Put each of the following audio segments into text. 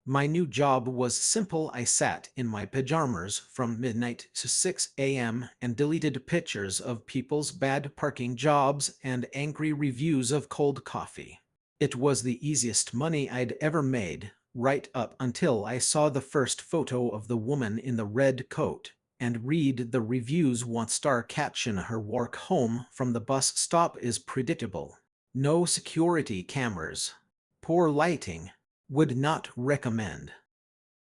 My new job was simple. I sat in my pajamas from midnight to 6 a.m. and deleted pictures of people's bad parking jobs and angry reviews of cold coffee. It was the easiest money I'd ever made, right up until I saw the first photo of the woman in the red coat and read the reviews. One-star caption: her walk home from the bus stop is predictable. No security cameras. Poor lighting. Would not recommend.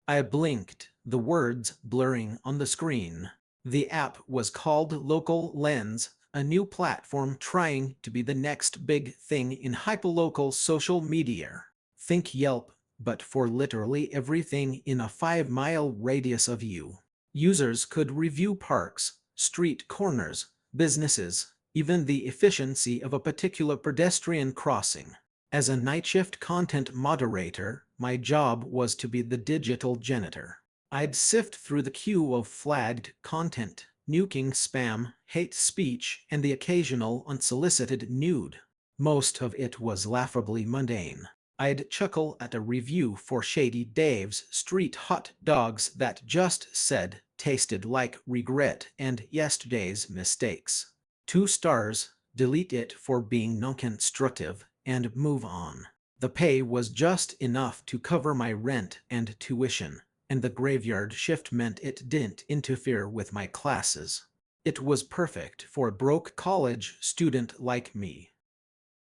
I blinked, the words blurring on the screen. The app was called Local Lens, a new platform trying to be the next big thing in hyperlocal social media. Think Yelp, but for literally everything in a 5-mile radius of you. Users could review parks, street corners, businesses, even the efficiency of a particular pedestrian crossing. As a night shift content moderator, my job was to be the digital janitor. I'd sift through the queue of flagged content, nuking spam, hate speech, and the occasional unsolicited nude. Most of it was laughably mundane. I'd chuckle at a review for Shady Dave's street hot dogs that just said, tasted like regret and yesterday's mistakes. 2 stars, delete it for being non-constructive, and move on. The pay was just enough to cover my rent and tuition, and the graveyard shift meant it didn't interfere with my classes. It was perfect for a broke college student like me.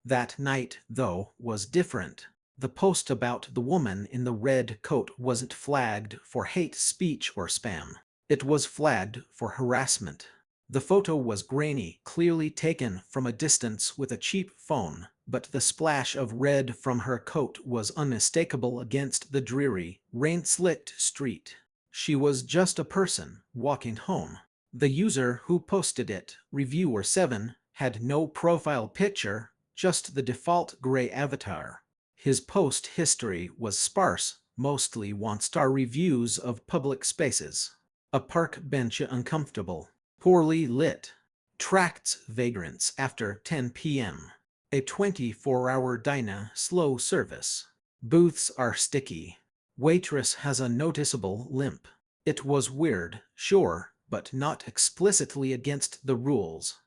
That night, though, was different. The post about the woman in the red coat wasn't flagged for hate speech or spam. It was flagged for harassment. The photo was grainy, clearly taken from a distance with a cheap phone, but the splash of red from her coat was unmistakable against the dreary, rain-slicked street. She was just a person walking home. The user who posted it, Reviewer 7, had no profile picture, just the default gray avatar. His post history was sparse, mostly one-star reviews of public spaces. A park bench uncomfortable, poorly lit. Tracts vagrants after 10 p.m. A 24-hour diner slow service. Booths are sticky. Waitress has a noticeable limp. It was weird, sure, but not explicitly against the rules.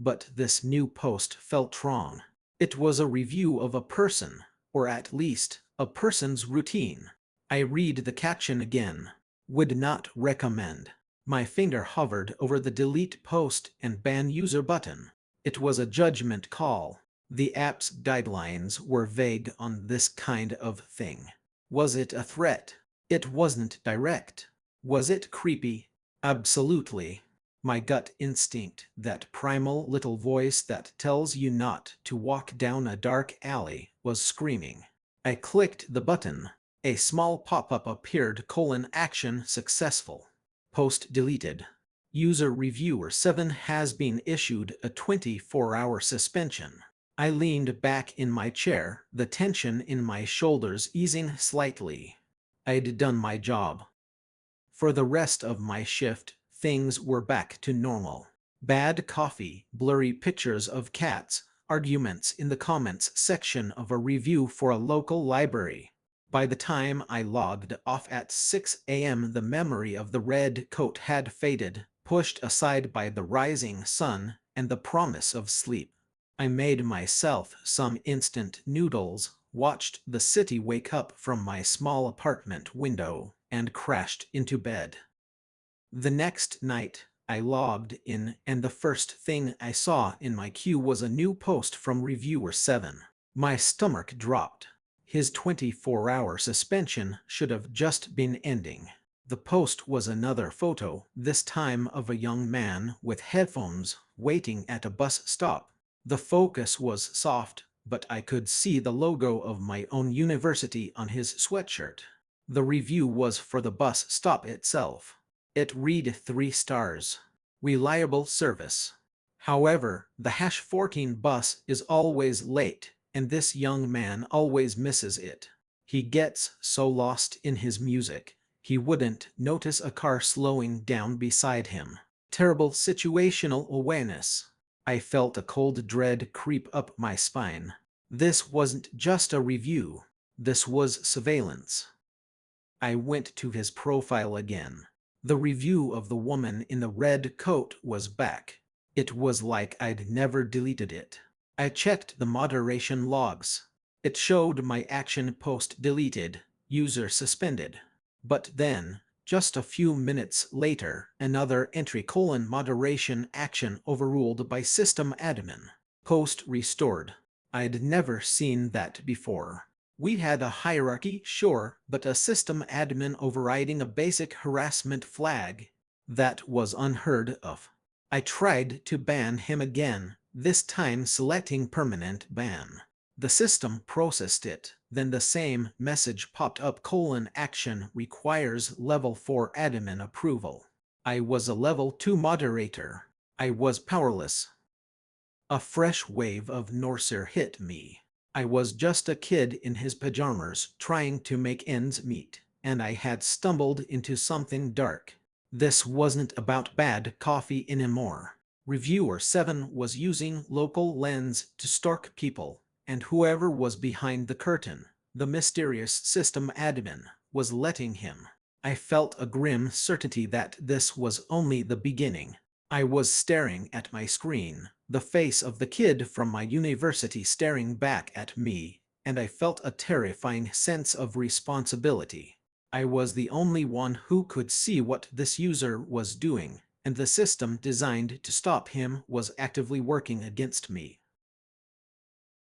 But this new post felt wrong. It was a review of a person, or at least, a person's routine. I read the caption again. Would not recommend. My finger hovered over the delete post and ban user button. It was a judgment call. The app's guidelines were vague on this kind of thing. Was it a threat? It wasn't direct. Was it creepy? Absolutely. My gut instinct, that primal little voice that tells you not to walk down a dark alley, was screaming. I clicked the button. A small pop-up appeared: action successful. Post deleted. User Reviewer 7 has been issued a 24-hour suspension. I leaned back in my chair, the tension in my shoulders easing slightly. I'd done my job. For the rest of my shift, things were back to normal. Bad coffee, blurry pictures of cats, arguments in the comments section of a review for a local library. By the time I logged off at 6 a.m., the memory of the red coat had faded, pushed aside by the rising sun and the promise of sleep. I made myself some instant noodles, watched the city wake up from my small apartment window, and crashed into bed. The next night, I logged in, and the first thing I saw in my queue was a new post from Reviewer 7. My stomach dropped. His 24-hour suspension should have just been ending. The post was another photo, this time of a young man with headphones waiting at a bus stop. The focus was soft, but I could see the logo of my own university on his sweatshirt. The review was for the bus stop itself. It read 3 stars. Reliable service. However, the #14 bus is always late, and this young man always misses it. He gets so lost in his music, he wouldn't notice a car slowing down beside him. Terrible situational awareness. I felt a cold dread creep up my spine. This wasn't just a review. This was surveillance. I went to his profile again. The review of the woman in the red coat was back. It was like I'd never deleted it. I checked the moderation logs. It showed my action post deleted, user suspended. But then, just a few minutes later, another entry: moderation action overruled by system admin. Post restored. I'd never seen that before. We had a hierarchy, sure, but a system admin overriding a basic harassment flag? That was unheard of. I tried to ban him again, this time selecting permanent ban. The system processed it, then the same message popped up: action requires level 4 admin approval. I was a level 2 moderator. I was powerless. A fresh wave of nausea hit me. I was just a kid in his pajamas trying to make ends meet, and I had stumbled into something dark. This wasn't about bad coffee anymore. Reviewer 7 was using local lens to stalk people, and whoever was behind the curtain, the mysterious system admin, was letting him. I felt a grim certainty that this was only the beginning. I was staring at my screen, the face of the kid from my university staring back at me, and I felt a terrifying sense of responsibility. I was the only one who could see what this user was doing, and the system designed to stop him was actively working against me.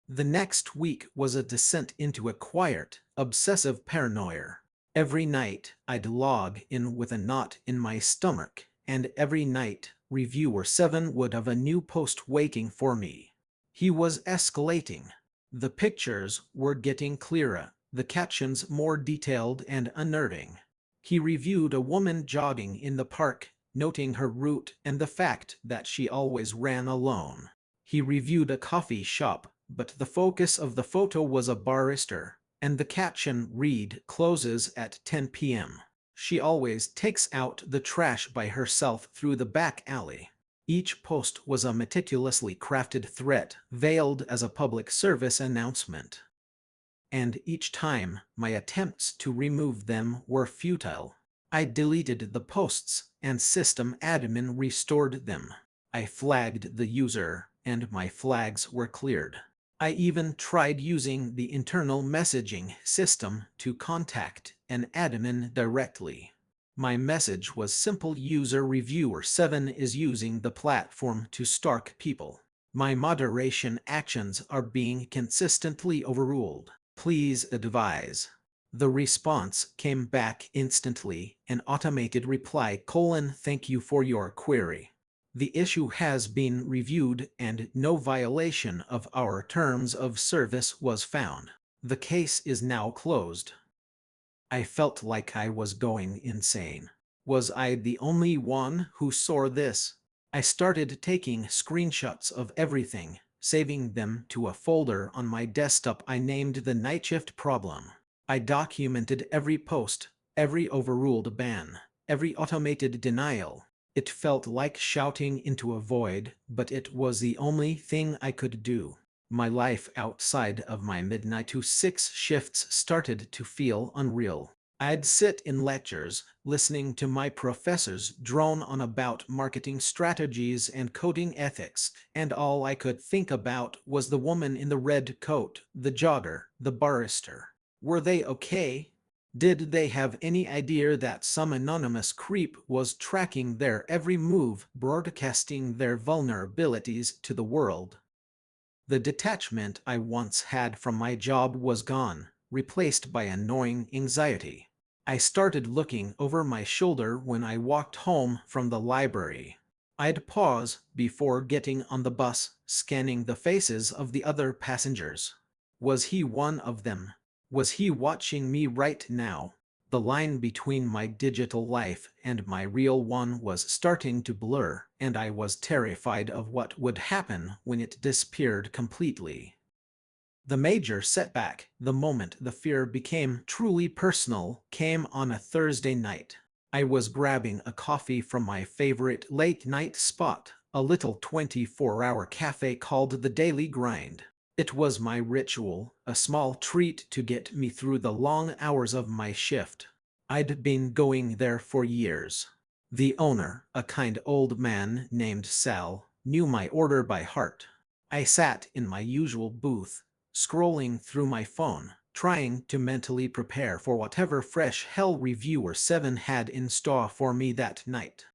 The next week was a descent into a quiet, obsessive paranoia. Every night, I'd log in with a knot in my stomach, and every night, Reviewer 7 would have a new post waiting for me. He was escalating. The pictures were getting clearer, the captions more detailed and unnerving. He reviewed a woman jogging in the park, noting her route and the fact that she always ran alone. He reviewed a coffee shop, but the focus of the photo was a barista, and the caption read: "Closes at 10 p.m. She always takes out the trash by herself through the back alley." Each post was a meticulously crafted threat, veiled as a public service announcement. And each time, my attempts to remove them were futile. I deleted the posts, and system admin restored them. I flagged the user, and my flags were cleared. I even tried using the internal messaging system to contact an admin directly. My message was simple: user reviewer 7 is using the platform to stalk people. My moderation actions are being consistently overruled. Please advise. The response came back instantly, an automated reply: "Thank you for your query. The issue has been reviewed and no violation of our terms of service was found. The case is now closed." I felt like I was going insane. Was I the only one who saw this? I started taking screenshots of everything, saving them to a folder on my desktop I named the Night Shift Problem. I documented every post, every overruled ban, every automated denial. It felt like shouting into a void, but it was the only thing I could do. My life outside of my midnight to 6 shifts started to feel unreal. I'd sit in lectures, listening to my professors drone on about marketing strategies and coding ethics, and all I could think about was the woman in the red coat, the jogger, the barrister. Were they okay? Did they have any idea that some anonymous creep was tracking their every move, broadcasting their vulnerabilities to the world? The detachment I once had from my job was gone, replaced by annoying anxiety. I started looking over my shoulder when I walked home from the library. I'd pause before getting on the bus, scanning the faces of the other passengers. Was he one of them? Was he watching me right now? The line between my digital life and my real one was starting to blur, and I was terrified of what would happen when it disappeared completely. The major setback, the moment the fear became truly personal, came on a Thursday night. I was grabbing a coffee from my favorite late-night spot, a little 24-hour cafe called The Daily Grind. It was my ritual, a small treat to get me through the long hours of my shift. I'd been going there for years. The owner, a kind old man named Sal, knew my order by heart. I sat in my usual booth, scrolling through my phone, trying to mentally prepare for whatever fresh Hell Reviewer 7 had in store for me that night.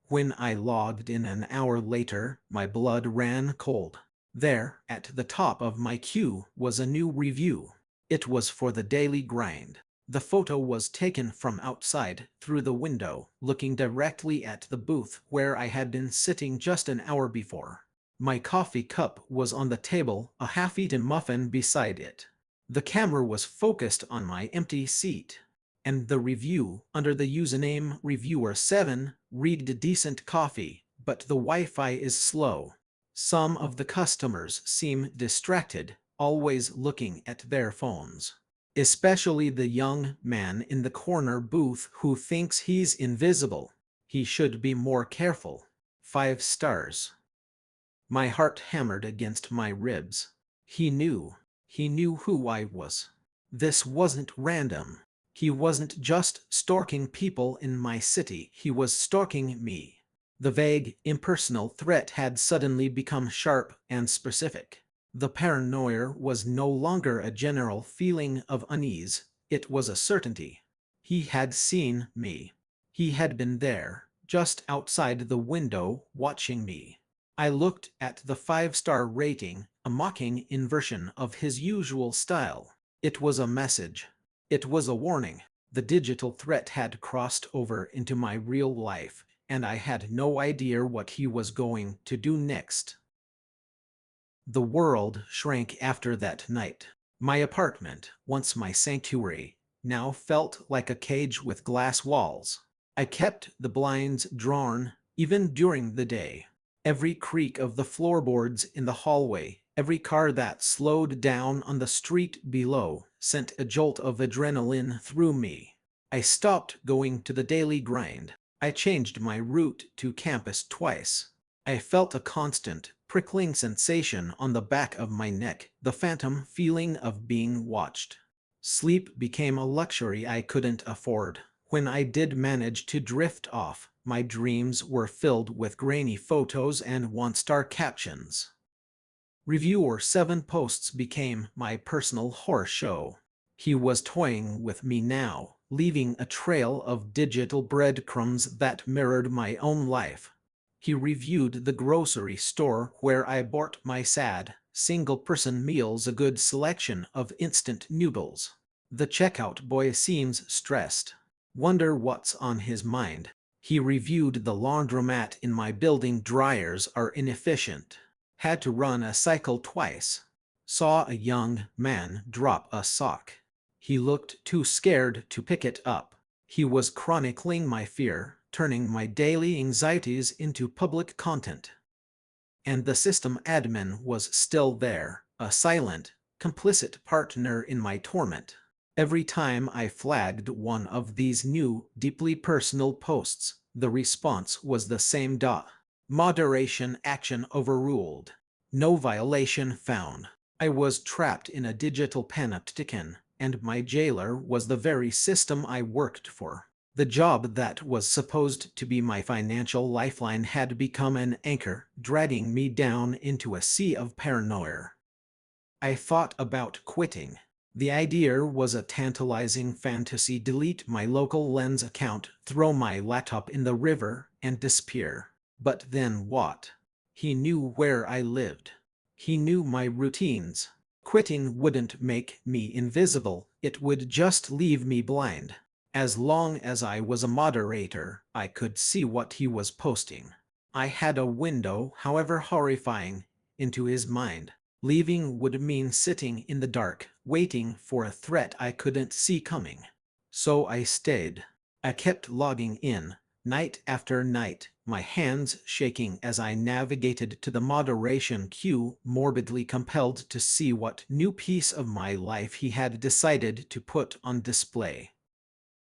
When I logged in an hour later, my blood ran cold. There, at the top of my queue, was a new review. It was for the Daily Grind. The photo was taken from outside, through the window, looking directly at the booth where I had been sitting just an hour before. My coffee cup was on the table, a half-eaten muffin beside it. The camera was focused on my empty seat. And the review, under the username Reviewer7, read decent coffee, but the Wi-Fi is slow. Some of the customers seem distracted, always looking at their phones. Especially the young man in the corner booth who thinks he's invisible. He should be more careful. 5 stars. My heart hammered against my ribs. He knew. He knew who I was. This wasn't random. He wasn't just stalking people in my city, he was stalking me. The vague, impersonal threat had suddenly become sharp and specific. The paranoia was no longer a general feeling of unease, it was a certainty. He had seen me. He had been there, just outside the window, watching me. I looked at the 5-star rating, a mocking inversion of his usual style. It was a message. It was a warning. The digital threat had crossed over into my real life, and I had no idea what he was going to do next. The world shrank after that night. My apartment, once my sanctuary, now felt like a cage with glass walls. I kept the blinds drawn, even during the day. Every creak of the floorboards in the hallway, every car that slowed down on the street below, sent a jolt of adrenaline through me. I stopped going to the Daily Grind. I changed my route to campus twice. I felt a constant, prickling sensation on the back of my neck, the phantom feeling of being watched. Sleep became a luxury I couldn't afford. When I did manage to drift off, my dreams were filled with grainy photos and one-star captions. Reviewer 7 posts became my personal horror show. He was toying with me now, leaving a trail of digital breadcrumbs that mirrored my own life. He reviewed the grocery store where I bought my sad, single-person meals, a good selection of instant noodles. The checkout boy seems stressed. Wonder what's on his mind. He reviewed the laundromat in my building. Dryers are inefficient. Had to run a cycle twice. Saw a young man drop a sock. He looked too scared to pick it up. He was chronicling my fear, turning my daily anxieties into public content. And the system admin was still there, a silent, complicit partner in my torment. Every time I flagged one of these new, deeply personal posts, the response was the same. Moderation action overruled. No violation found. I was trapped in a digital panopticon, and my jailer was the very system I worked for. The job that was supposed to be my financial lifeline had become an anchor, dragging me down into a sea of paranoia. I thought about quitting. The idea was a tantalizing fantasy: delete my local Lens account, throw my laptop in the river, and disappear. But then what? He knew where I lived. He knew my routines. Quitting wouldn't make me invisible, it would just leave me blind. As long as I was a moderator, I could see what he was posting. I had a window, however horrifying, into his mind. Leaving would mean sitting in the dark, waiting for a threat I couldn't see coming. So I stayed. I kept logging in, night after night, my hands shaking as I navigated to the moderation queue, morbidly compelled to see what new piece of my life he had decided to put on display.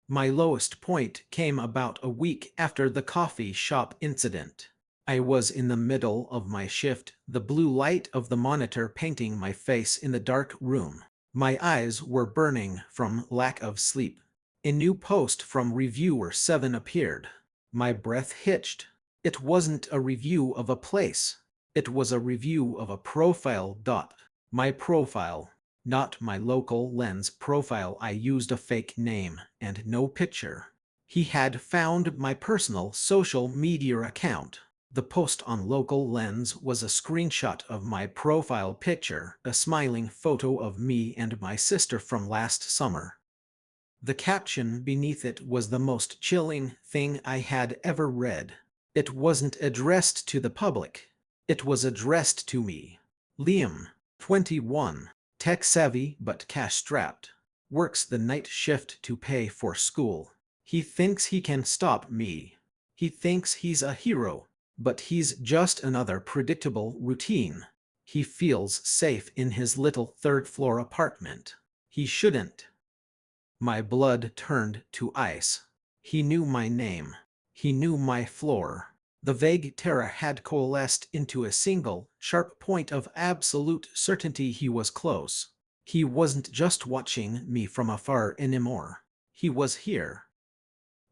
My lowest point came about a week after the coffee shop incident. I was in the middle of my shift, the blue light of the monitor painting my face in the dark room. My eyes were burning from lack of sleep. A new post from Reviewer 7 appeared. My breath hitched. It wasn't a review of a place. It was a review of a profile. My profile. Not my local lens profile. I used a fake name and no picture. He had found my personal social media account. The post on Local Lens was a screenshot of my profile picture, a smiling photo of me and my sister from last summer. The caption beneath it was the most chilling thing I had ever read. It wasn't addressed to the public. It was addressed to me. Liam, 21, tech-savvy but cash-strapped, works the night shift to pay for school. He thinks he can stop me. He thinks he's a hero. But he's just another predictable routine. He feels safe in his little third-floor apartment. He shouldn't. My blood turned to ice. He knew my name. He knew my floor. The vague terror had coalesced into a single, sharp point of absolute certainty. He was close. He wasn't just watching me from afar anymore. He was here.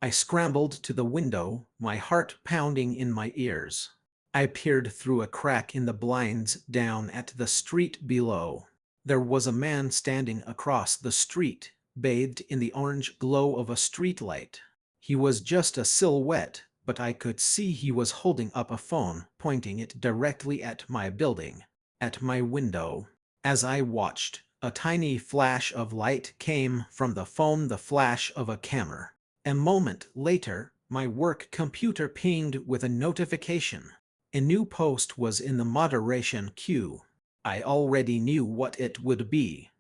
I scrambled to the window, my heart pounding in my ears. I peered through a crack in the blinds down at the street below. There was a man standing across the street, bathed in the orange glow of a streetlight. He was just a silhouette, but I could see he was holding up a phone, pointing it directly at my building, at my window. As I watched, a tiny flash of light came from the phone, the flash of a camera. A moment later, my work computer pinged with a notification. A new post was in the moderation queue. I already knew what it would be.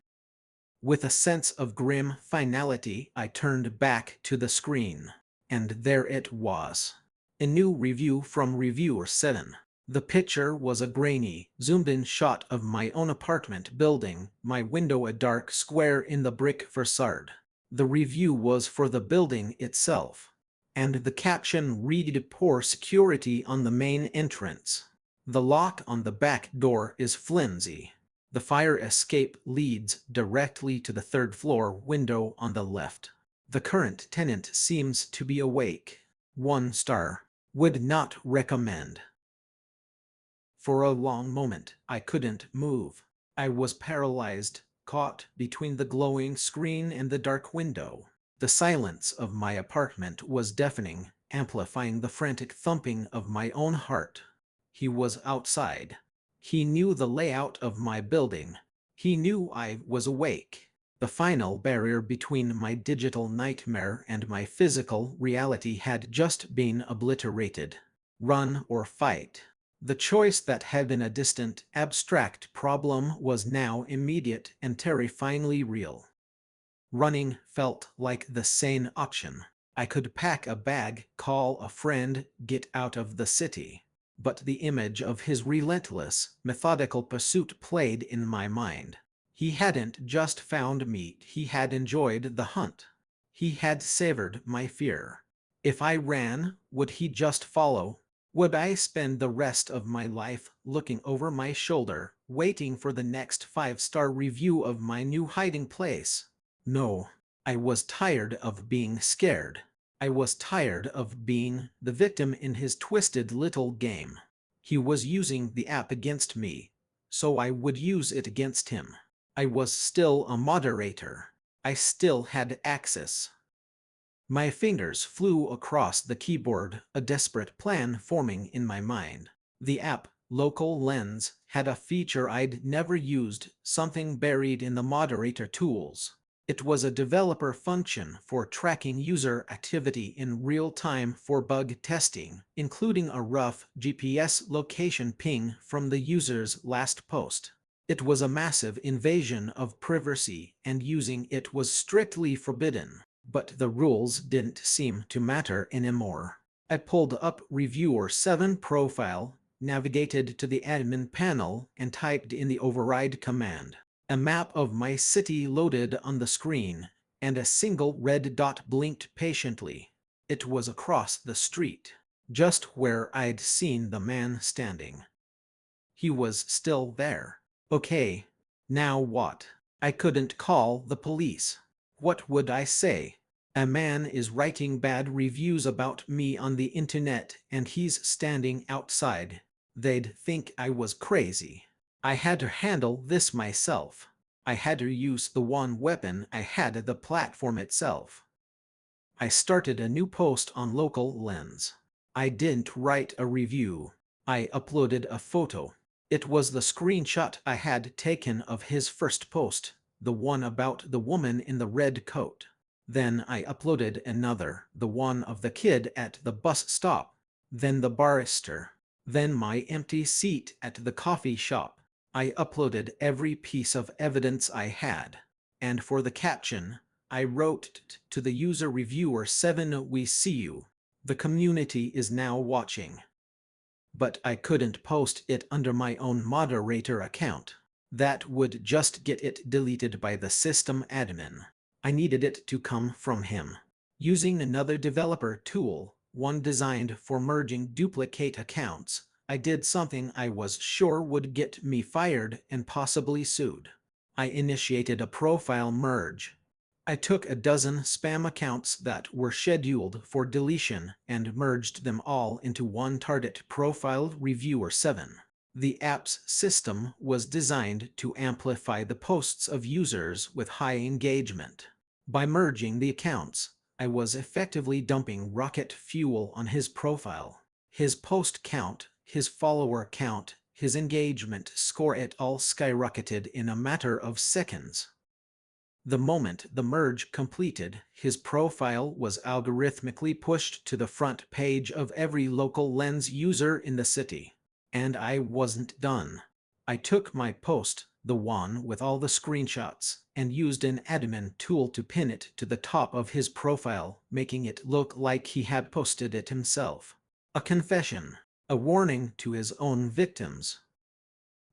With a sense of grim finality, I turned back to the screen. And there it was. A new review from Reviewer 7. The picture was a grainy, zoomed-in shot of my own apartment building, my window a dark square in the brick facade. The review was for the building itself. And the caption read, "Poor security on the main entrance. The lock on the back door is flimsy. The fire escape leads directly to the third-floor window on the left. The current tenant seems to be awake. 1 star. Would not recommend." For a long moment, I couldn't move. I was paralyzed, caught between the glowing screen and the dark window. The silence of my apartment was deafening, amplifying the frantic thumping of my own heart. He was outside. He knew the layout of my building. He knew I was awake. The final barrier between my digital nightmare and my physical reality had just been obliterated. Run or fight. The choice that had been a distant, abstract problem was now immediate and terrifyingly real. Running felt like the sane option. I could pack a bag, call a friend, get out of the city. But the image of his relentless, methodical pursuit played in my mind. He hadn't just found me, he had enjoyed the hunt. He had savored my fear. If I ran, would he just follow? Would I spend the rest of my life looking over my shoulder, waiting for the next 5-star review of my new hiding place? No, I was tired of being scared. I was tired of being the victim in his twisted little game. He was using the app against me, so I would use it against him. I was still a moderator. I still had access. My fingers flew across the keyboard, a desperate plan forming in my mind. The app, Local Lens, had a feature I'd never used, something buried in the moderator tools. It was a developer function for tracking user activity in real time for bug testing, including a rough GPS location ping from the user's last post. It was a massive invasion of privacy, and using it was strictly forbidden. But the rules didn't seem to matter anymore. I pulled up Reviewer 7 profile, navigated to the admin panel, and typed in the override command. A map of my city loaded on the screen, and a single red dot blinked patiently. It was across the street. just where I'd seen the man standing. He was still there. Okay, now what? I couldn't call the police. What would I say? A man is writing bad reviews about me on the internet and he's standing outside. They'd think I was crazy. I had to handle this myself. I had to use the one weapon I had, the platform itself. I started a new post on Local Lens. I didn't write a review. I uploaded a photo. It was the screenshot I had taken of his first post, the one about the woman in the red coat. Then I uploaded another, the one of the kid at the bus stop. Then the barrister. Then my empty seat at the coffee shop. I uploaded every piece of evidence I had. And for the caption, I wrote to the user reviewer 7, "We see you. The community is now watching." But I couldn't post it under my own moderator account. That would just get it deleted by the system admin. I needed it to come from him. Using another developer tool, one designed for merging duplicate accounts, I did something I was sure would get me fired and possibly sued. I initiated a profile merge. I took a dozen spam accounts that were scheduled for deletion and merged them all into one target profile reviewer 7. The app's system was designed to amplify the posts of users with high engagement. By merging the accounts, I was effectively dumping rocket fuel on his profile. His post count, his follower count, his engagement score, it all skyrocketed in a matter of seconds. The moment the merge completed, his profile was algorithmically pushed to the front page of every Local Lens user in the city. And I wasn't done. I took my post, the one with all the screenshots, and used an admin tool to pin it to the top of his profile, making it look like he had posted it himself. A confession, a warning to his own victims.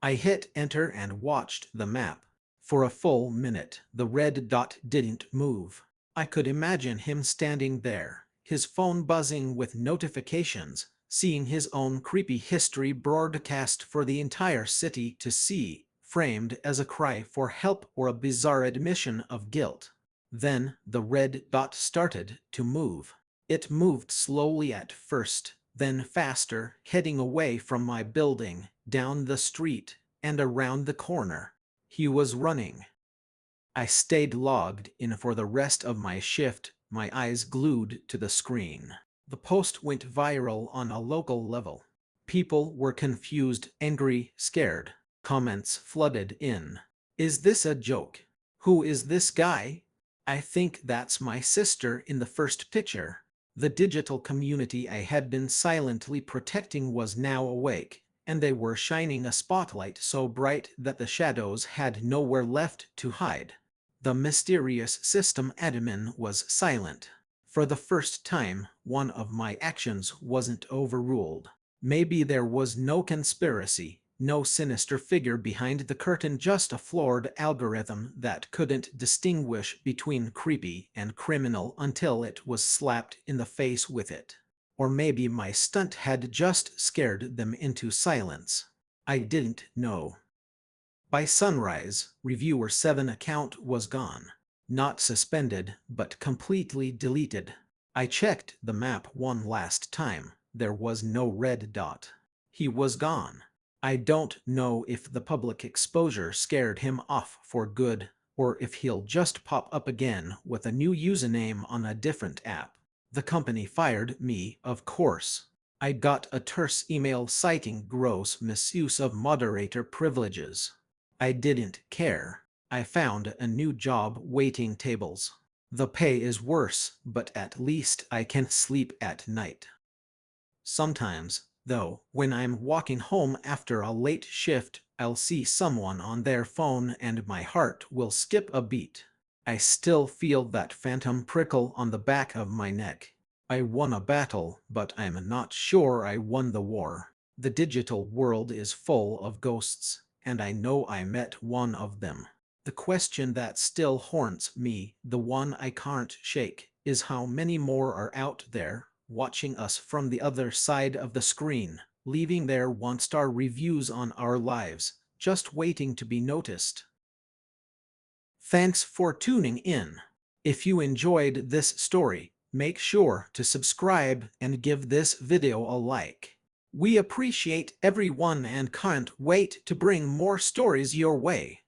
I hit enter and watched the map. For a full minute, the red dot didn't move. I could imagine him standing there, his phone buzzing with notifications, seeing his own creepy history broadcast for the entire city to see, framed as a cry for help or a bizarre admission of guilt. Then the red dot started to move. It moved slowly at first, then faster, heading away from my building, down the street, and around the corner. He was running. I stayed logged in for the rest of my shift, my eyes glued to the screen. The post went viral on a local level. People were confused, angry, scared. Comments flooded in. Is this a joke? Who is this guy? I think that's my sister in the first picture. The digital community I had been silently protecting was now awake, and they were shining a spotlight so bright that the shadows had nowhere left to hide. The mysterious system admin was silent. For the first time, one of my actions wasn't overruled. Maybe there was no conspiracy, no sinister figure behind the curtain, just a flawed algorithm that couldn't distinguish between creepy and criminal until it was slapped in the face with it. Or maybe my stunt had just scared them into silence. I didn't know. By sunrise, Reviewer 7 account was gone. Not suspended, but completely deleted. I checked the map one last time. There was no red dot. He was gone. I don't know if the public exposure scared him off for good, or if he'll just pop up again with a new username on a different app. The company fired me, of course. I got a terse email citing gross misuse of moderator privileges. I didn't care. I found a new job waiting tables. The pay is worse, but at least I can sleep at night. Sometimes, though, when I'm walking home after a late shift, I'll see someone on their phone and my heart will skip a beat. I still feel that phantom prickle on the back of my neck. I won a battle, but I'm not sure I won the war. The digital world is full of ghosts, and I know I met one of them. The question that still haunts me, the one I can't shake, is how many more are out there, watching us from the other side of the screen, leaving their one-star reviews on our lives, just waiting to be noticed. Thanks for tuning in. If you enjoyed this story, make sure to subscribe and give this video a like. We appreciate everyone and can't wait to bring more stories your way.